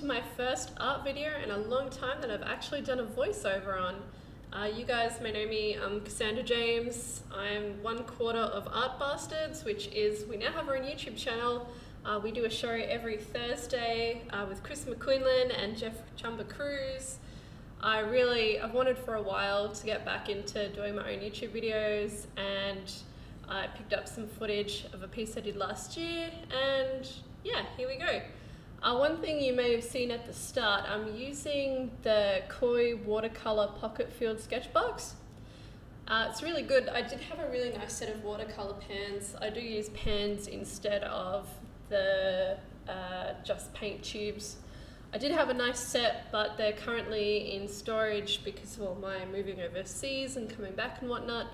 to my first art video in a long time that I've actually done a voiceover on. You guys may know me, I'm Cassandra James. I'm one quarter of Art Bastards, which is, we now have our own YouTube channel. We do a show every Thursday with Chris McQuinlan and Jeff Chumba Cruz. I've wanted for a while to get back into doing my own YouTube videos, and I picked up some footage of a piece I did last year, and yeah, here we go. One thing you may have seen at the start, I'm using the Koi Watercolor Pocket Field Sketchbox. It's really good. I did have a really nice set of watercolor pens. I do use pens instead of the just paint tubes. I did have a nice set, but they're currently in storage because of all my moving overseas and coming back and whatnot.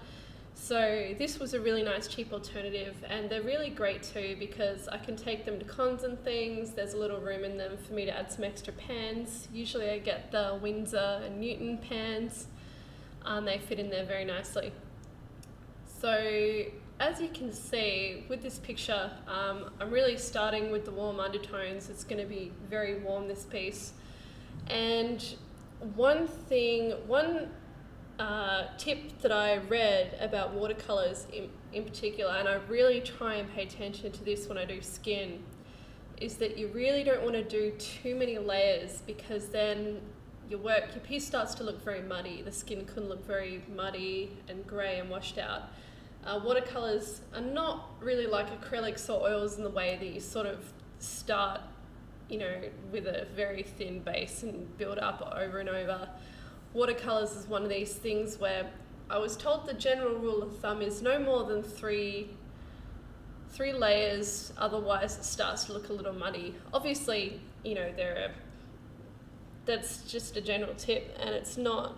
So this was a really nice cheap alternative, and they're really great too because I can take them to cons and things. There's a little room in them for me to add some extra pens. Usually I get the Windsdor and Newton pens. They fit in there very nicely. So as you can see with this picture, I'm really starting with the warm undertones. It's going to be very warm, this piece. And one tip that I read about watercolors in particular, and I really try and pay attention to this when I do skin, is that you really don't want to do too many layers, because then your piece starts to look very muddy. The skin can look very muddy and grey and washed out. Watercolors are not really like acrylics or oils in the way that you sort of start, with a very thin base and build up over and over. Watercolors is one of these things where I was told the general rule of thumb is no more than three layers, otherwise it starts to look a little muddy. Obviously, that's just a general tip, and it's not,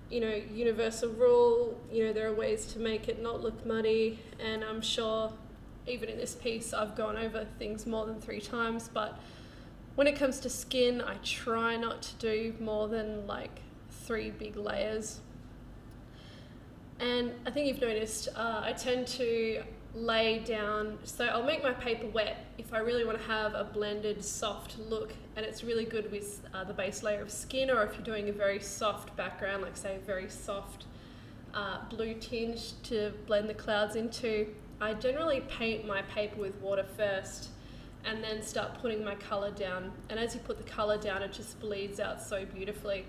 universal rule. There are ways to make it not look muddy, and I'm sure even in this piece I've gone over things more than 3 times, but when it comes to skin, I try not to do more than like 3 big layers. And I think you've noticed I tend to lay down, so I'll make my paper wet if I really want to have a blended soft look, and it's really good with the base layer of skin, or if you're doing a very soft background, like say a very soft blue tinge to blend the clouds into. I generally paint my paper with water first and then start putting my colour down, and as you put the colour down it just bleeds out so beautifully.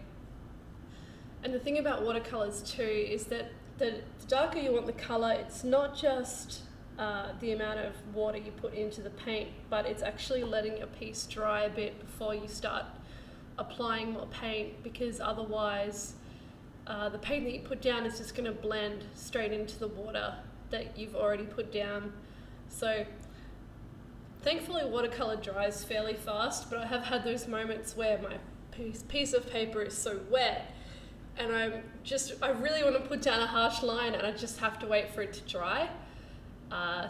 And the thing about watercolors too is that the darker you want the color, it's not just the amount of water you put into the paint, but it's actually letting your piece dry a bit before you start applying more paint, because otherwise the paint that you put down is just going to blend straight into the water that you've already put down. So thankfully watercolor dries fairly fast, but I have had those moments where my piece of paper is so wet and I really want to put down a harsh line, and I just have to wait for it to dry.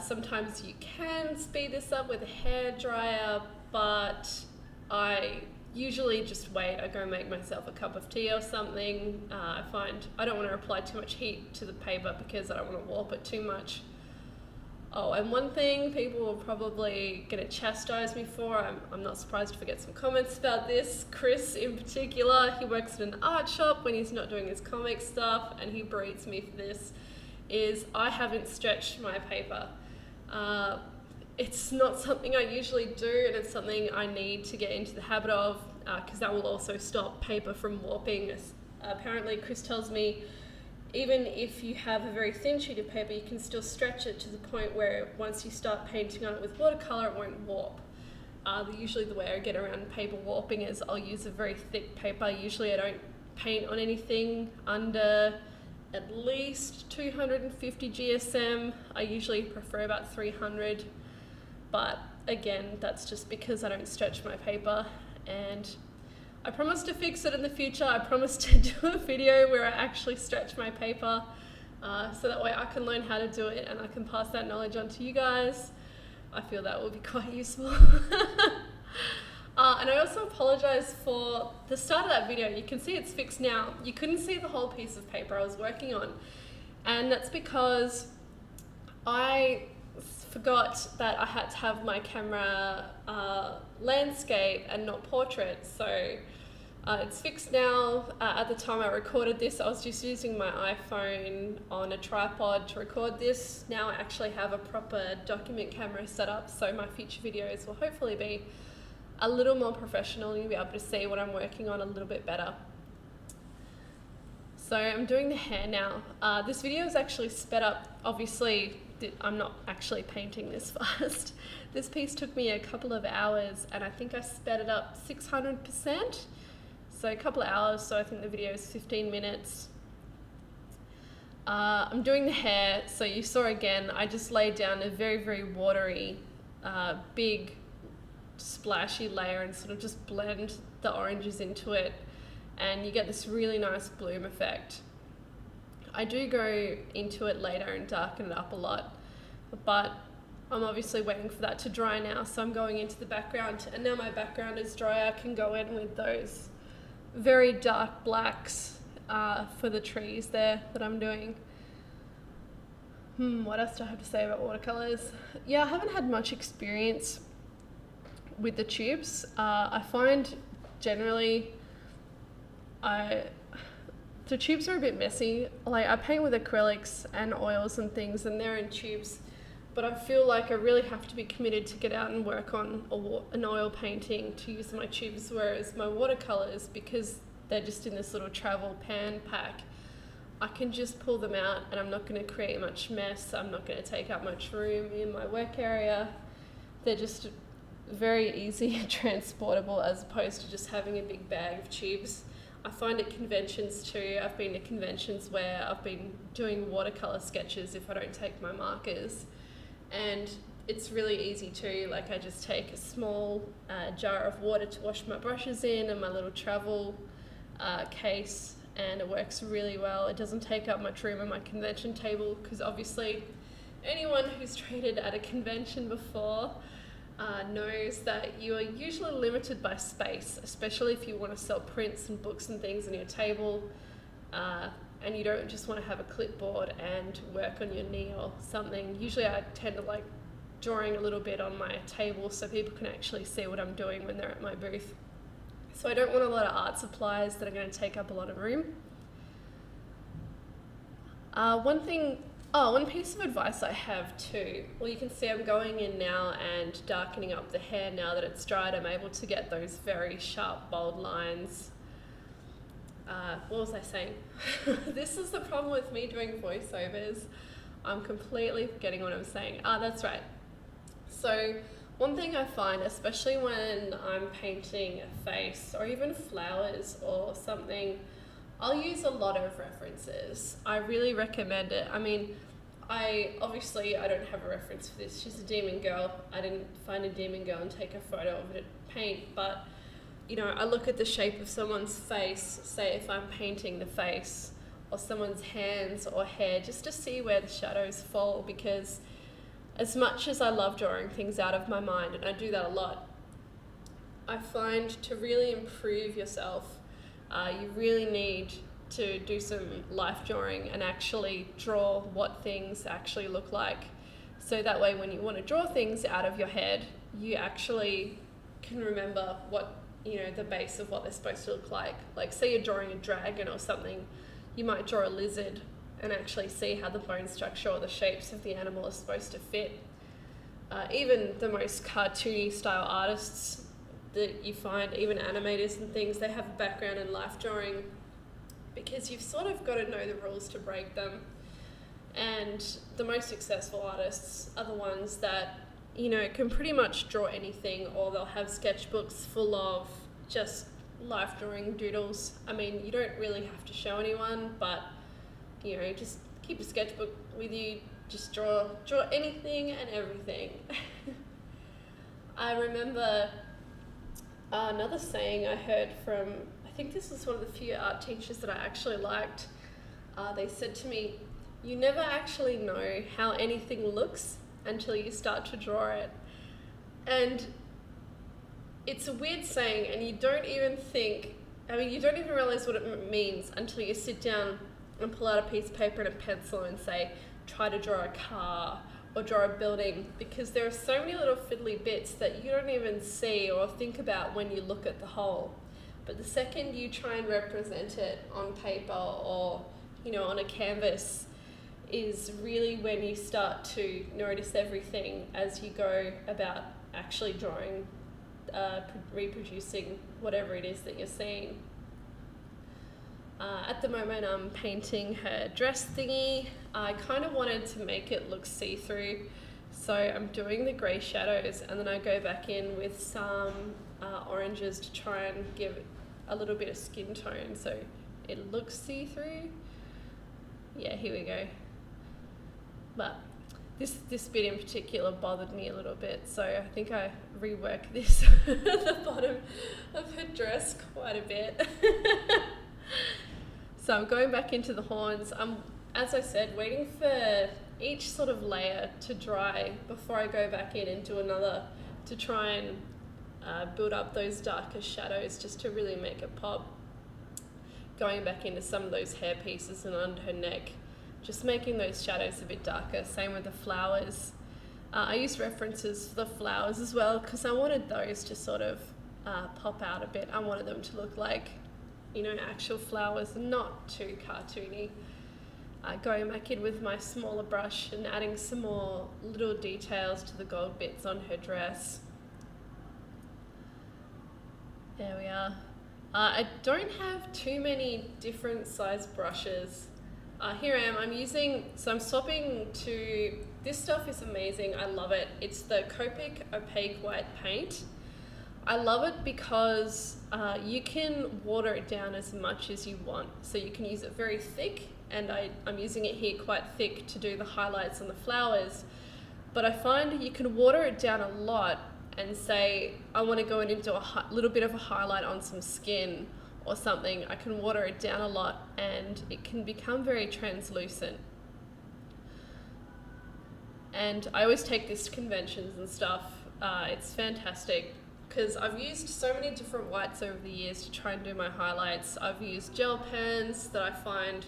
Sometimes you can speed this up with a hairdryer, but I usually just wait. I go make myself a cup of tea or something. I find I don't want to apply too much heat to the paper because I don't want to warp it too much. Oh, and one thing people are probably going to chastise me for, I'm not surprised if I get some comments about this. Chris in particular, he works at an art shop when he's not doing his comic stuff, and he berates me for this, is I haven't stretched my paper. It's not something I usually do, and it's something I need to get into the habit of, because that will also stop paper from warping. Apparently Chris tells me even if you have a very thin sheet of paper, you can still stretch it to the point where once you start painting on it with watercolor, it won't warp. Usually the way I get around paper warping is I'll use a very thick paper. Usually I don't paint on anything under at least 250 GSM. I usually prefer about 300, but again, that's just because I don't stretch my paper, and I promise to fix it in the future. I promise to do a video where I actually stretch my paper, so that way I can learn how to do it and I can pass that knowledge on to you guys. I feel that will be quite useful. And I also apologize for the start of that video. You can see it's fixed now. You couldn't see the whole piece of paper I was working on, and that's because I forgot that I had to have my camera landscape and not portrait, so it's fixed now. At the time I recorded this, I was just using my iPhone on a tripod to record this. Now I actually have a proper document camera set up, so my future videos will hopefully be a little more professional and you'll be able to see what I'm working on a little bit better. So I'm doing the hair now. This video is actually sped up. Obviously, I'm not actually painting this fast. This piece took me a couple of hours and I think I sped it up 600%. So a couple of hours, so I think the video is 15 minutes. I'm doing the hair, so you saw again, I just laid down a very, very watery, big, splashy layer and sort of just blend the oranges into it, and you get this really nice bloom effect. I do go into it later and darken it up a lot, but I'm obviously waiting for that to dry now, so I'm going into the background, and now my background is dry, I can go in with those very dark blacks for the trees there that I'm doing. What else do I have to say about watercolors? Yeah, I haven't had much experience with the tubes. I find generally the tubes are a bit messy. Like I paint with acrylics and oils and things and they're in tubes, but I feel like I really have to be committed to get out and work on an oil painting to use my tubes, whereas my watercolors, because they're just in this little travel pan pack, I can just pull them out and I'm not going to create much mess. I'm not going to take up much room in my work area. They're just very easy and transportable as opposed to just having a big bag of tubes. I find at conventions too, I've been to conventions where I've been doing watercolor sketches if I don't take my markers, and it's really easy too. Like I just take a small jar of water to wash my brushes in and my little travel case, and it works really well. It doesn't take up much room on my convention table, because obviously anyone who's traded at a convention before knows that you are usually limited by space, especially if you want to sell prints and books and things on your table, and you don't just want to have a clipboard and work on your knee or something. Usually I tend to like drawing a little bit on my table so people can actually see what I'm doing when they're at my booth. So I don't want a lot of art supplies that are going to take up a lot of room. One piece of advice I have too, well, you can see I'm going in now and darkening up the hair. Now that it's dried, I'm able to get those very sharp, bold lines. What was I saying? This is the problem with me doing voiceovers. I'm completely forgetting what I'm saying. That's right. So one thing I find, especially when I'm painting a face or even flowers or something, I'll use a lot of references. I really recommend it. I mean, I don't have a reference for this. She's a demon girl. I didn't find a demon girl and take a photo of it to paint, but you know, I look at the shape of someone's face, say if I'm painting the face, or someone's hands or hair, just to see where the shadows fall, because as much as I love drawing things out of my mind, and I do that a lot, I find to really improve yourself, you really need to do some life drawing and actually draw what things actually look like. So that way when you want to draw things out of your head, you actually can remember what, you know, the base of what they're supposed to look like. Like say you're drawing a dragon or something, you might draw a lizard and actually see how the bone structure or the shapes of the animal are supposed to fit. Even the most cartoony style artists that you find, even animators and things, they have a background in life drawing, because you've sort of got to know the rules to break them. And the most successful artists are the ones that, you know, can pretty much draw anything, or they'll have sketchbooks full of just life drawing doodles. I mean, you don't really have to show anyone, but you know, just keep a sketchbook with you, just draw anything and everything. I remember another saying I heard from, I think this was one of the few art teachers that I actually liked. They said to me, you never actually know how anything looks until you start to draw it. And it's a weird saying, and you don't even realize what it means until you sit down and pull out a piece of paper and a pencil and say, try to draw a car, or draw a building, because there are so many little fiddly bits that you don't even see or think about when you look at the whole. But the second you try and represent it on paper or, you know, on a canvas, is really when you start to notice everything as you go about actually drawing, reproducing whatever it is that you're seeing. At the moment I'm painting her dress thingy. I kind of wanted to make it look see-through, so I'm doing the grey shadows and then I go back in with some oranges to try and give it a little bit of skin tone so it looks see-through. Yeah, here we go. But this bit in particular bothered me a little bit, so I think I reworked this at the bottom of her dress quite a bit. So I'm going back into the horns. I'm, as I said, waiting for each sort of layer to dry before I go back in and do another, to try and build up those darker shadows just to really make it pop. Going back into some of those hair pieces and under her neck, just making those shadows a bit darker. Same with the flowers. I used references for the flowers as well because I wanted those to sort of pop out a bit. I wanted them to look like, you know, actual flowers, not too cartoony. Going back in with my smaller brush and adding some more little details to the gold bits on her dress. There we are. I don't have too many different size brushes. Here I am, I'm swapping to, this stuff is amazing, I love it. It's the Copic opaque white paint. I love it because you can water it down as much as you want. So you can use it very thick, and I'm using it here quite thick to do the highlights on the flowers. But I find you can water it down a lot and say, I want to go in and do a little bit of a highlight on some skin or something. I can water it down a lot and it can become very translucent. And I always take this to conventions and stuff. It's fantastic, because I've used so many different whites over the years to try and do my highlights. I've used gel pens that I find,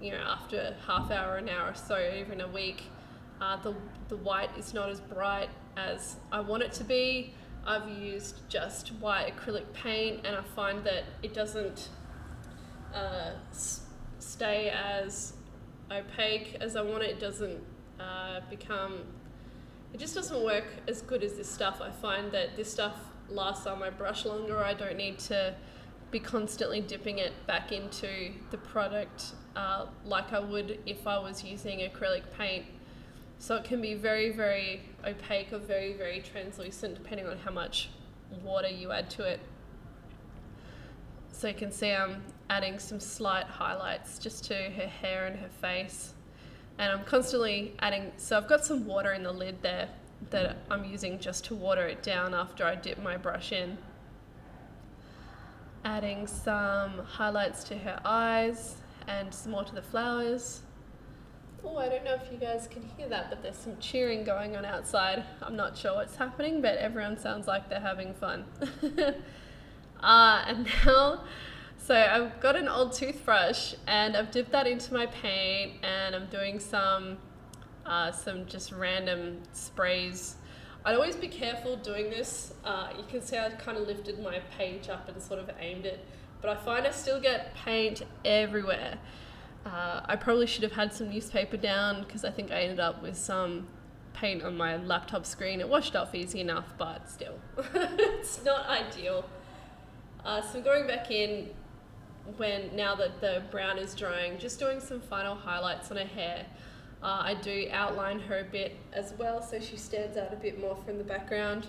you know, after half hour, an hour or so, even a week, the white is not as bright as I want it to be. I've used just white acrylic paint and I find that it doesn't stay as opaque as I want it. It doesn't it just doesn't work as good as this stuff. I find that this stuff lasts on my brush longer. I don't need to be constantly dipping it back into the product like I would if I was using acrylic paint. So it can be very, very opaque or very, very translucent depending on how much water you add to it. So you can see I'm adding some slight highlights just to her hair and her face. And I'm constantly adding, so I've got some water in the lid there that I'm using just to water it down after I dip my brush in. Adding some highlights to her eyes and some more to the flowers. Oh, I don't know if you guys can hear that, but there's some cheering going on outside. I'm not sure what's happening, but everyone sounds like they're having fun. And now, so I've got an old toothbrush and I've dipped that into my paint and I'm doing some just random sprays. I'd always be careful doing this. You can see I kind of lifted my page up and sort of aimed it, but I find I still get paint everywhere. I probably should have had some newspaper down because I think I ended up with some paint on my laptop screen. It washed off easy enough, but still, it's not ideal. So I'm going back in now that the brown is drying, just doing some final highlights on her hair. I do outline her a bit as well so she stands out a bit more from the background.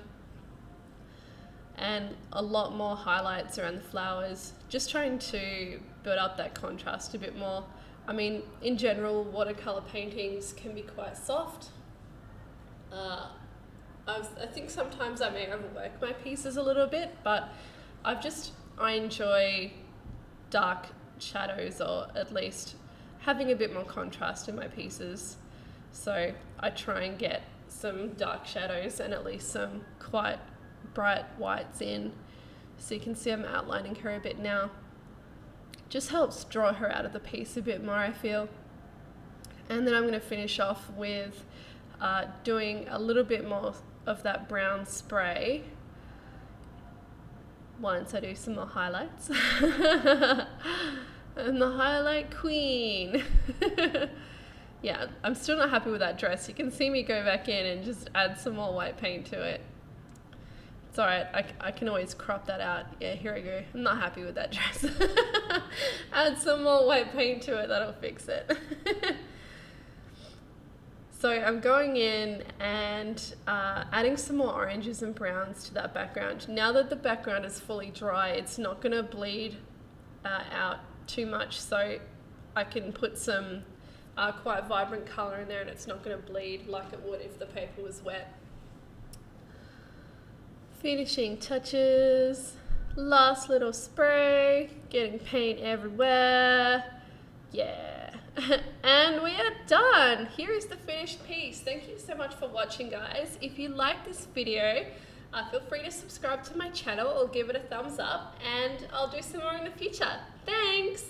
And a lot more highlights around the flowers, just trying to build up that contrast a bit more. I mean, in general, watercolor paintings can be quite soft. I think sometimes I may overwork my pieces a little bit, but I enjoy dark shadows, or at least having a bit more contrast in my pieces. So I try and get some dark shadows and at least some quite bright whites in. So you can see I'm outlining her a bit now. Just helps draw her out of the piece a bit more, I feel. And then I'm going to finish off with doing a little bit more of that brown spray once I do some more highlights. I'm the highlight queen. Yeah, I'm still not happy with that dress. You can see me go back in and just add some more white paint to it. It's alright, I can always crop that out. Yeah, here I go. I'm not happy with that dress. Add some more white paint to it, that'll fix it. So I'm going in and adding some more oranges and browns to that background. Now that the background is fully dry, it's not going to bleed out too much, so I can put some quite vibrant colour in there and it's not going to bleed like it would if the paper was wet. Finishing touches, last little spray, getting paint everywhere. Yeah. And we are done. Here is the finished piece. Thank you so much for watching, guys. If you like this video, feel free to subscribe to my channel or give it a thumbs up, and I'll do some more in the future. Thanks.